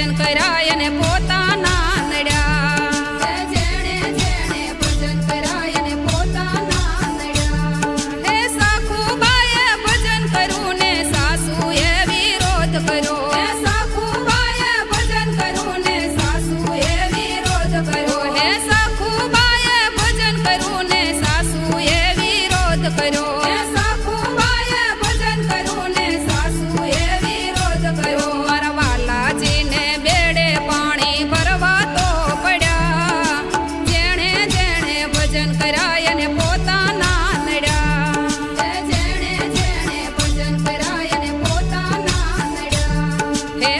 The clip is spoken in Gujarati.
ભજન કરાય ને પોતાના નડ્યા જેણે જેણે ભજન કરાય ને પોતાના નડ્યા હે સાખુબાએ ભજન કર્યું ને સાસુએ વિરોધ કર્યો હે સાખુબાએ ભજન કર્યું ને સાસુએ વિરોધ કર્યો હે સાખુબાએ ભજન કર્યું ને સાસુએ વિરોધ કર્યો હે સાખુબાએ ભજન કર્યું ને સાસુએ વિરોધ કર્યો મારા વાલાજીને બેડે પાણી ભરવા તો પડ્યા જેણે જેણે ભજન કરાય ને પોતાના નડ્યા જેણે જેણે ભજન કરાય ને પોતાના નડ્યા હે